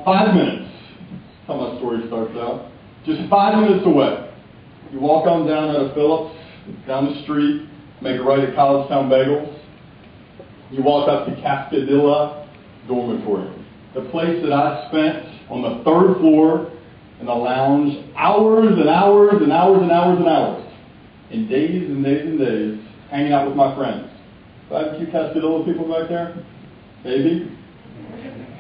5 minutes. That's how my story starts out. Just 5 minutes away. You walk on down out of Phillips, down the street, make a right at Collegetown Bagels. You walk up to Cascadilla Dormitory, the place that I spent on the 3rd floor in the lounge hours and hours and hours and hours and hours, and days and days and days, hanging out with my friends. Do I have a few Cascadilla people back there? Maybe?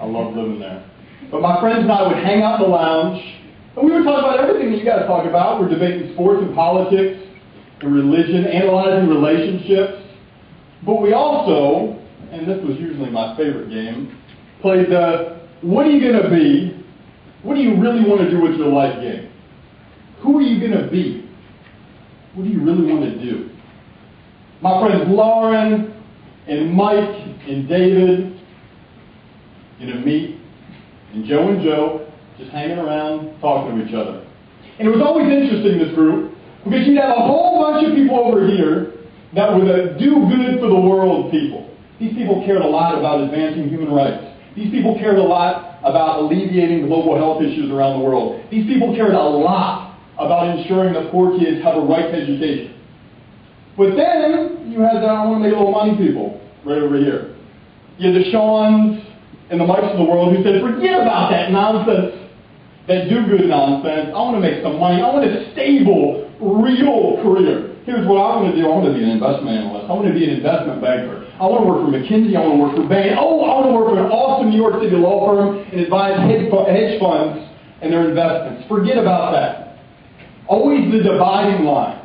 I love living there. But my friends and I would hang out in the lounge, and we would talk about everything that you guys talk about. We're debating sports and politics and religion, analyzing relationships. But we also, and this was usually my favorite game, played the, what are you going to be? What do you really want to do with your life game? Who are you going to be? What do you really want to do? My friends Lauren and Mike and David, you know, me and Joe, just hanging around, talking to each other. And it was always interesting, this group, because you'd have a whole bunch of people over here that were the do good for the world people. These people cared a lot about advancing human rights. These people cared a lot about alleviating global health issues around the world. These people cared a lot about ensuring that poor kids have a right to education. But then you had the I want to make a little money people right over here. You had the Seans and the Mikes of the world who said, forget about that nonsense, that do-good nonsense. I want to make some money. I want a stable, real career. Here's what I want to do. I want to be an investment analyst. I want to be an investment banker. I want to work for McKinsey. I want to work for Bain. Oh, I want to work for an awesome New York City law firm and advise hedge funds and their investments. Forget about that. Always the dividing line.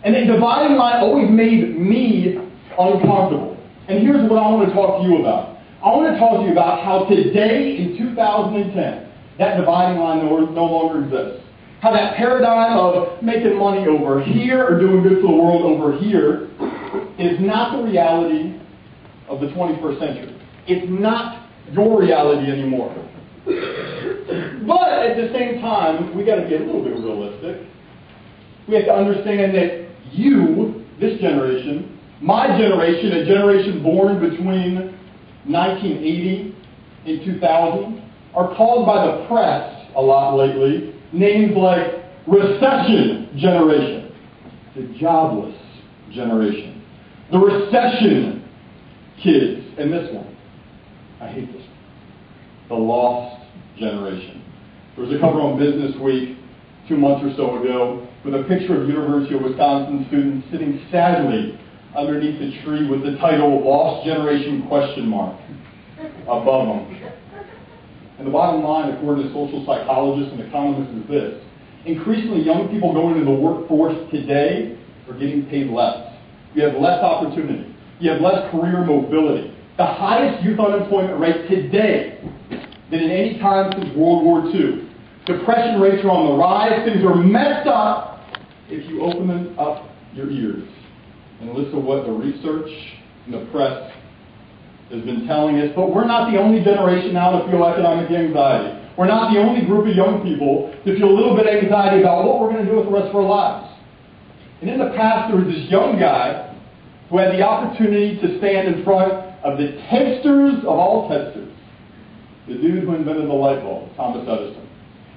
And the dividing line always made me uncomfortable. And here's what I want to talk to you about. I want to talk to you about how today, in 2010, that dividing line no longer exists. How that paradigm of making money over here or doing good for the world over here is not the reality of the 21st century. It's not your reality anymore. But at the same time, we got to be a little bit realistic. We have to understand that you, this generation, my generation, a generation born between 1980 and 2000, are called by the press a lot lately names like recession generation, the jobless generation, the recession kids, and this one, I hate this one, the lost generation. There was a cover on Business Week 2 months or so ago with a picture of University of Wisconsin students sitting sadly underneath a tree with the title Lost Generation ? Above them. And the bottom line, according to social psychologists and economists, is this. Increasingly, young people going into the workforce today are getting paid less. You have less opportunity. You have less career mobility. The highest youth unemployment rate today than in any time since World War II. Depression rates are on the rise. Things are messed up if you open up your ears and listen to what the research and the press has been telling us. But we're not the only generation now to feel economic anxiety. We're not the only group of young people to feel a little bit of anxiety about what we're going to do with the rest of our lives. And in the past, there was this young guy who had the opportunity to stand in front of the testers of all testers, the dude who invented the light bulb, Thomas Edison.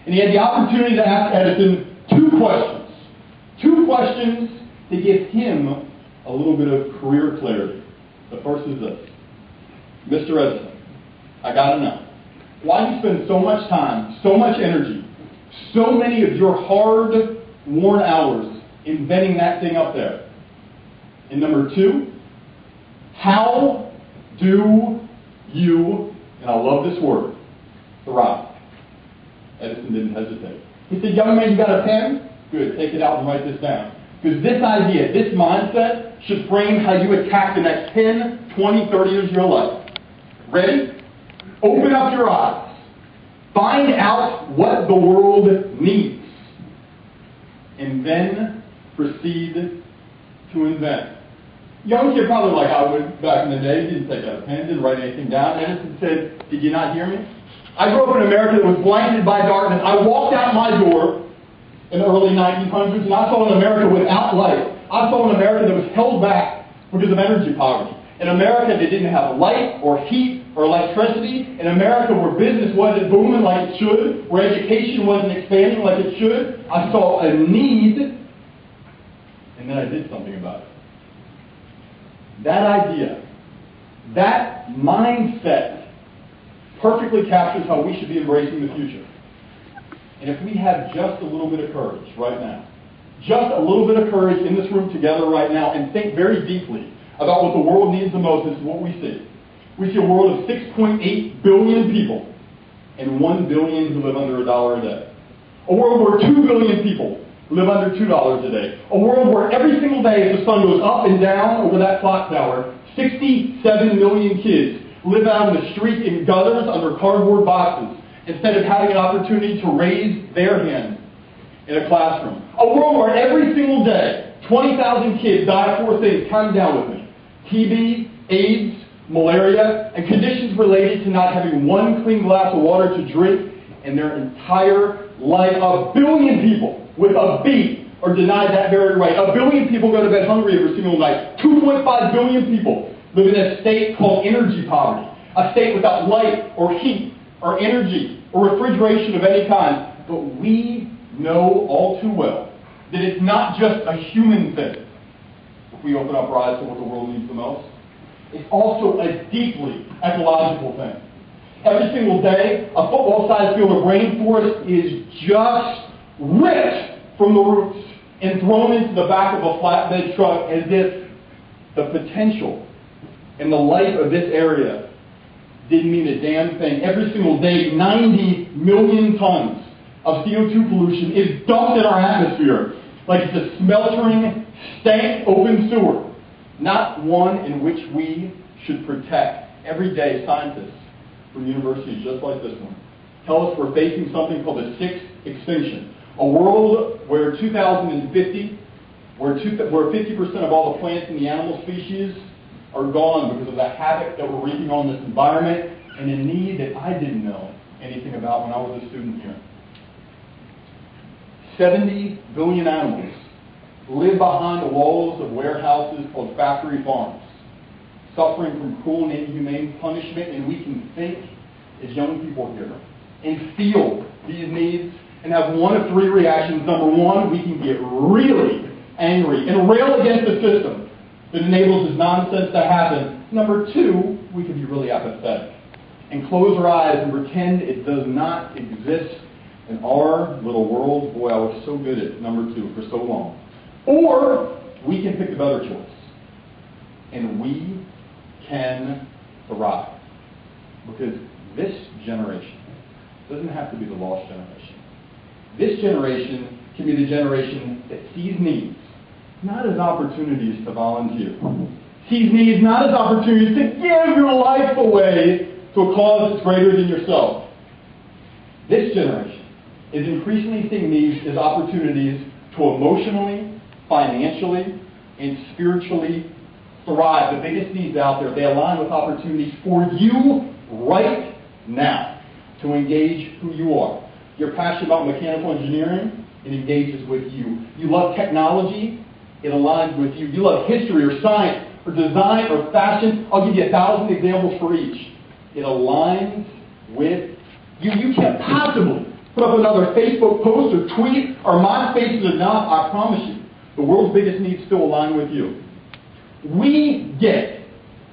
And he had the opportunity to ask Edison two questions to give him a little bit of career clarity. The first is this. Mr. Edison, I got to know, why do you spend so much time, so much energy, so many of your hard-worn hours inventing that thing up there? And number two, how do you, and I love this word, thrive? Edison didn't hesitate. He said, young man, you got a pen? Good, take it out and write this down. Because this idea, this mindset, should frame how you attack the next 10, 20, 30 years of your life. Ready? Open up your eyes. Find out what the world needs. And then proceed to invent. Young kid probably like I would back in the day, didn't take out a pen, didn't write anything down. Edison said, did you not hear me? I grew up in America that was blinded by darkness. I walked out my door in the early 1900s and I saw an America without light. I saw an America that was held back because of energy poverty. An America that didn't have light or heat or electricity, in America where business wasn't booming like it should, where education wasn't expanding like it should, I saw a need, and then I did something about it. That idea, that mindset, perfectly captures how we should be embracing the future. And if we have just a little bit of courage right now, just a little bit of courage in this room together right now, and think very deeply about what the world needs the most, this is what we see. We see a world of 6.8 billion people and 1 billion who live under $1 a day. A world where 2 billion people live under $2 a day. A world where every single day as the sun goes up and down over that clock tower, 67 million kids live out in the street in gutters under cardboard boxes instead of having an opportunity to raise their hand in a classroom. A world where every single day, 20,000 kids die of 4 things, count them down with me: TB, AIDS, malaria, and conditions related to not having one clean glass of water to drink in their entire life. A billion people with a B are denied that very right. A billion people go to bed hungry every single night. 2.5 billion people live in a state called energy poverty, a state without light or heat or energy or refrigeration of any kind. But we know all too well that it's not just a human thing if we open up our eyes to what the world needs the most. It's also a deeply ecological thing. Every single day, a football-sized field of rainforest is just ripped from the roots and thrown into the back of a flatbed truck as if the potential and the life of this area didn't mean a damn thing. Every single day, 90 million tons of CO2 pollution is dumped in our atmosphere like it's a smeltering, stank open sewer. Not one in which we should protect. Every day, scientists from universities just like this one tell us we're facing something called the sixth extinction. A world where 2050, where 50% of all the plants and the animal species are gone because of the havoc that we're wreaking on this environment and a need that I didn't know anything about when I was a student here. 70 billion animals live behind the walls of warehouses called factory farms, suffering from cruel and inhumane punishment, and we can think as young people here and feel these needs and have one of 3 reactions. Number 1, we can get really angry and rail against the system that enables this nonsense to happen. Number 2, we can be really apathetic and close our eyes and pretend it does not exist in our little world. Boy, I was so good at number 2 for so long. Or we can pick the better choice, and we can thrive. Because this generation doesn't have to be the lost generation. This generation can be the generation that sees needs, not as opportunities to volunteer. Sees needs not as opportunities to give your life away to a cause that's greater than yourself. This generation is increasingly seeing needs as opportunities to emotionally, financially, and spiritually thrive. The biggest needs out there, they align with opportunities for you right now to engage who you are. You're passionate about mechanical engineering, it engages with you. You love technology, it aligns with you. You love history or science or design or fashion, I'll give you 1,000 examples for each. It aligns with you. You can't possibly put up another Facebook post or tweet or MySpace is enough, I promise you. The world's biggest needs still align with you. We get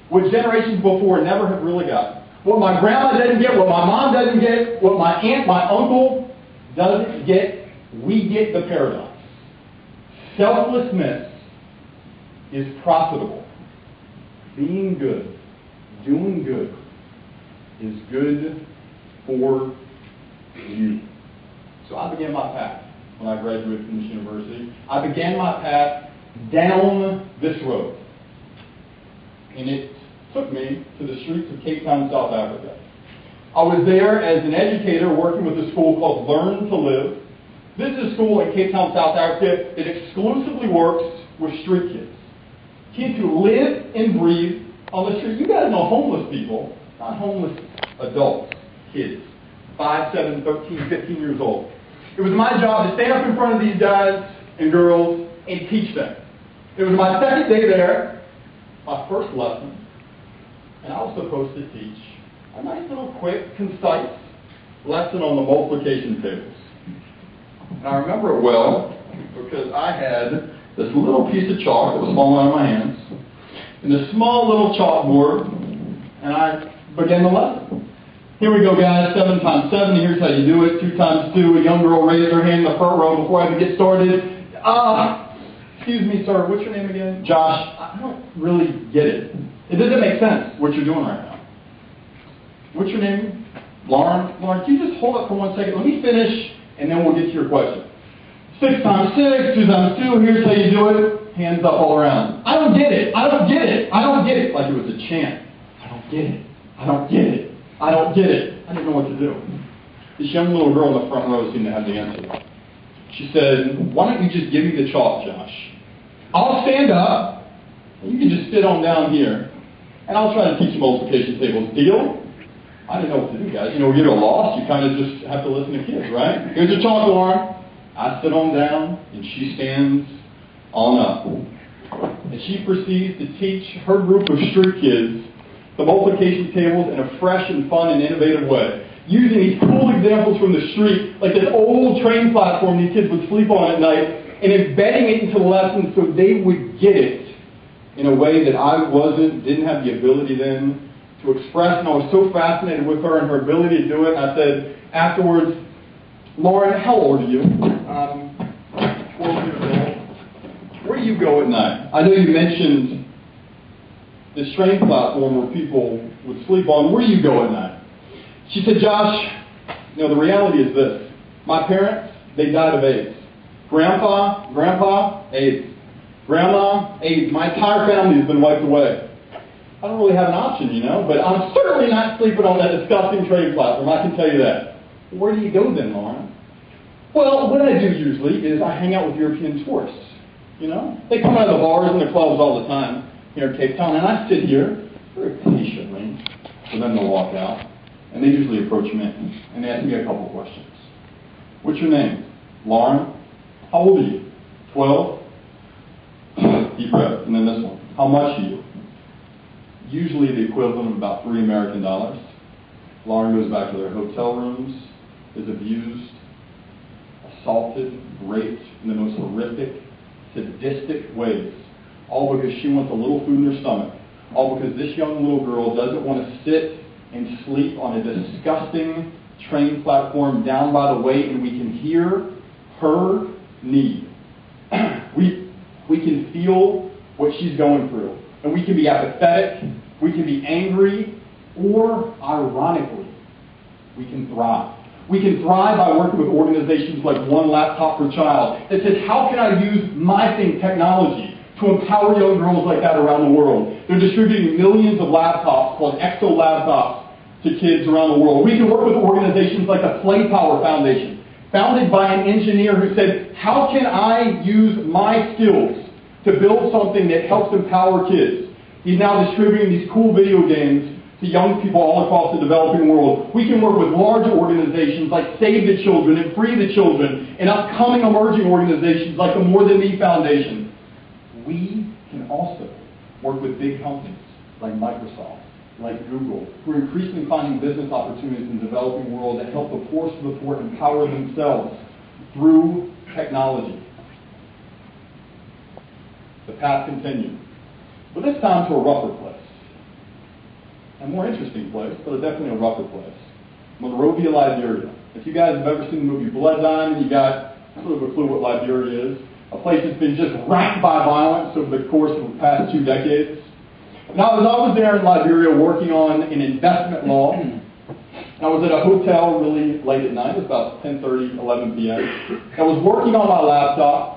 what generations before never have really got. What my grandma doesn't get, what my mom doesn't get, what my aunt, my uncle doesn't get, we get the paradox. Selflessness is profitable. Being good, doing good, is good for you. So I began my path when I graduated from this university. I began my path down this road. And it took me to the streets of Cape Town, South Africa. I was there as an educator working with a school called Learn to Live. This is a school in Cape Town, South Africa that exclusively works with street kids. Kids who live and breathe on the street. You guys know homeless people, not homeless adults, kids, 5, 7, 13, 15 years old. It was my job to stand up in front of these guys and girls and teach them. It was my second day there, my first lesson, and I was supposed to teach a nice little quick, concise lesson on the multiplication tables. And I remember it well because I had this little piece of chalk that was falling out of my hands and this small little chalkboard, and I began the lesson. Here we go, guys. 7 times 7. Here's how you do it. 2 times 2. A young girl raised her hand in the front row before I even get started. Excuse me, sir. What's your name again? Josh. I don't really get it. It doesn't make sense what you're doing right now. What's your name? Lauren. Lauren, can you just hold up for 1 second? Let me finish, and then we'll get to your question. 6 times 6. 2 times 2. Here's how you do it. Hands up all around. I don't get it. I don't get it. I don't get it. Like it was a chant. I don't get it. I don't get it. I don't get it. I didn't know what to do. This young little girl in the front row seemed to have the answer. She said, why don't you just give me the chalk, Josh? I'll stand up, and you can just sit on down here, and I'll try to teach you multiplication tables. Deal? I didn't know what to do, guys. You know, when you get lost, you kind of just have to listen to kids, right? Here's your chalk, Lauren. I sit on down, and she stands on up. And she proceeds to teach her group of street kids the multiplication tables in a fresh and fun and innovative way, using these cool examples from the street, like this old train platform these kids would sleep on at night, and embedding it into the lesson so they would get it in a way that I didn't have the ability then to express, and I was so fascinated with her and her ability to do it. And I said afterwards, Lauren, how old are you? 12 years old. Where do you go at night? I know you mentioned this train platform where people would sleep on. Where do you go at night? She said, Josh, the reality is this. My parents, they died of AIDS. Grandpa, AIDS. Grandma, AIDS. My entire family has been wiped away. I don't really have an option, but I'm certainly not sleeping on that disgusting train platform, I can tell you that. Where do you go then, Lauren? Well, what I do usually is I hang out with European tourists. They come out of the bars and the clubs all the time here in Cape Town, and I sit here very patiently for them to walk out, and they usually approach me, and they ask me a couple questions. What's your name? Lauren. How old are you? 12. Deep breath, and then this one. How much are you? Usually the equivalent of about $3 American. Lauren goes back to their hotel rooms, is abused, assaulted, raped in the most horrific, sadistic ways. All because she wants a little food in her stomach. All because this young little girl doesn't want to sit and sleep on a disgusting train platform down by the way, and we can hear her need. We can feel what she's going through. And we can be apathetic, we can be angry, or, ironically, we can thrive. We can thrive by working with organizations like One Laptop Per Child that says, how can I use my technology to empower young girls like that around the world? They're distributing millions of laptops called Exo laptops to kids around the world. We can work with organizations like the Play Power Foundation, founded by an engineer who said, how can I use my skills to build something that helps empower kids? He's now distributing these cool video games to young people all across the developing world. We can work with large organizations like Save the Children and Free the Children, and upcoming emerging organizations like the More Than Me Foundation. We can also work with big companies like Microsoft, like Google, who are increasingly finding business opportunities in the developing world that help the poorest of the poor empower themselves through technology. The path continues. But this time to a rougher place. A more interesting place, but definitely a rougher place. Monrovia, Liberia. If you guys have ever seen the movie Blood Diamond, you got sort of a clue what Liberia is. A place that's been just racked by violence over the course of the past 2 decades. Now, as I was there in Liberia working on an investment law, I was at a hotel really late at night. It was about 10:30, 11 p.m. I was working on my laptop.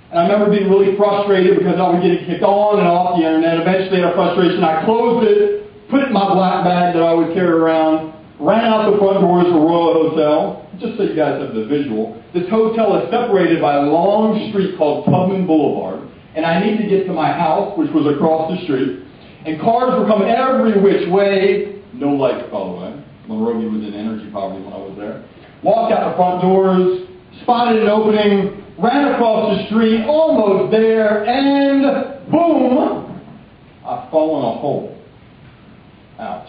And I remember being really frustrated because I was getting kicked on and off the internet. Eventually, out of frustration, I closed it, put it in my black bag that I would carry around, ran out the front doors of the Royal Hotel. Just so you guys have the visual, this hotel is separated by a long street called Tubman Boulevard. And I needed to get to my house, which was across the street. And cars were coming every which way. No lights, by the way. Monrovia was in energy poverty when I was there. Walked out the front doors, spotted an opening, ran across the street, almost there, and boom, I fall in a hole. Ouch.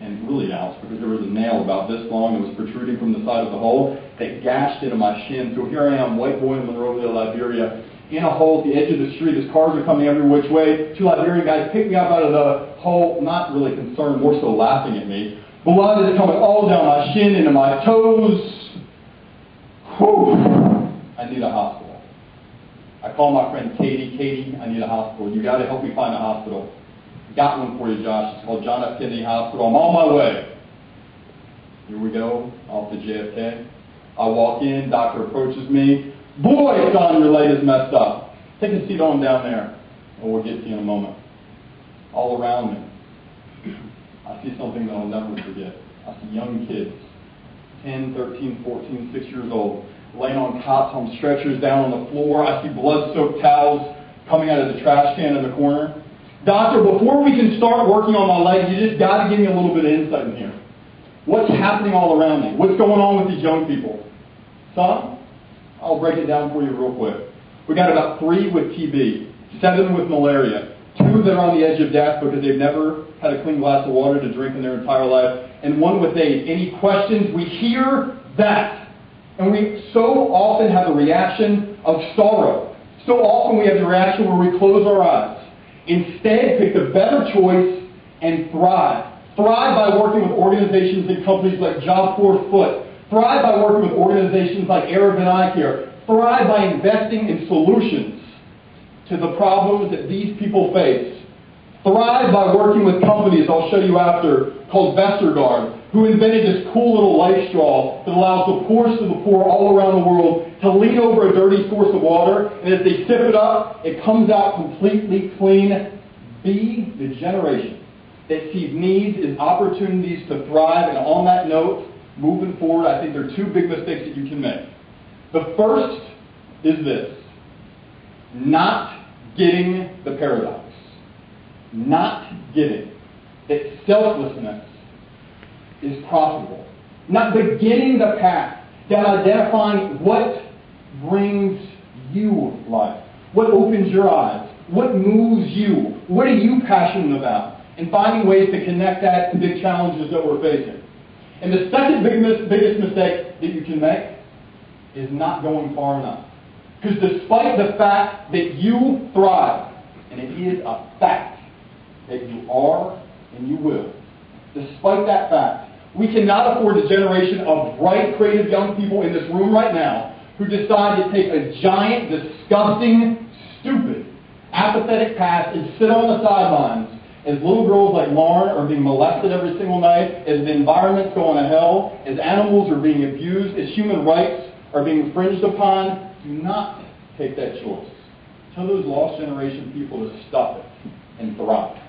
and really ouch, because there was a nail about this long that was protruding from the side of the hole that gashed into my shin. So here I am, white boy in Monrovia, Liberia, in a hole at the edge of the street as cars are coming every which way. Two Liberian guys pick me up out of the hole, not really concerned, more so laughing at me. Blood is coming all down my shin, into my toes. Whew. I need a hospital. I call my friend Katie. Katie, I need a hospital. You got to help me find a hospital. Got one for you, Josh. It's called John F. Kennedy Hospital. I'm on my way. Here we go, off to JFK. I walk in, doctor approaches me. Boy, John, your leg is messed up. Take a seat on down there, and we'll get to you in a moment. All around me, I see something that I'll never forget. I see young kids, 10, 13, 14, 6 years old, laying on cots, on stretchers, down on the floor. I see blood-soaked towels coming out of the trash can in the corner. Doctor, before we can start working on my leg, you just got to give me a little bit of insight in here. What's happening all around me? What's going on with these young people? Son, I'll break it down for you real quick. We got about 3 with TB, 7 with malaria, 2 that are on the edge of death because they've never had a clean glass of water to drink in their entire life, and 1 with AIDS. Any questions? We hear that. And we so often have the reaction of sorrow. So often we have the reaction where we close our eyes. Instead, pick the better choice and thrive. Thrive by working with organizations and companies like Job 4 Foot. Thrive by working with organizations like Aragon Eye Care. Thrive by investing in solutions to the problems that these people face. Thrive by working with companies I'll show you after called Vestergaard, who invented this cool little Lifestraw that allows the poorest of the poor all around the world to lean over a dirty source of water, and as they sip it up, it comes out completely clean. Be the generation that sees needs as opportunities to thrive. And on that note, moving forward, I think there are 2 big mistakes that you can make. The first is this: not getting the paradox. Not getting that selflessness is profitable. Not beginning the path down identifying what brings you life. What opens your eyes? What moves you? What are you passionate about? And finding ways to connect that to big challenges that we're facing. And the second biggest mistake that you can make is not going far enough. Because despite the fact that you thrive, and it is a fact that you are and you will, despite that fact, we cannot afford the generation of bright, creative young people in this room right now who decide to take a giant, disgusting, stupid, apathetic path and sit on the sidelines as little girls like Lauren are being molested every single night, as the environment's going to hell, as animals are being abused, as human rights are being infringed upon. Do not take that choice. Tell those lost generation people to stop it and thrive.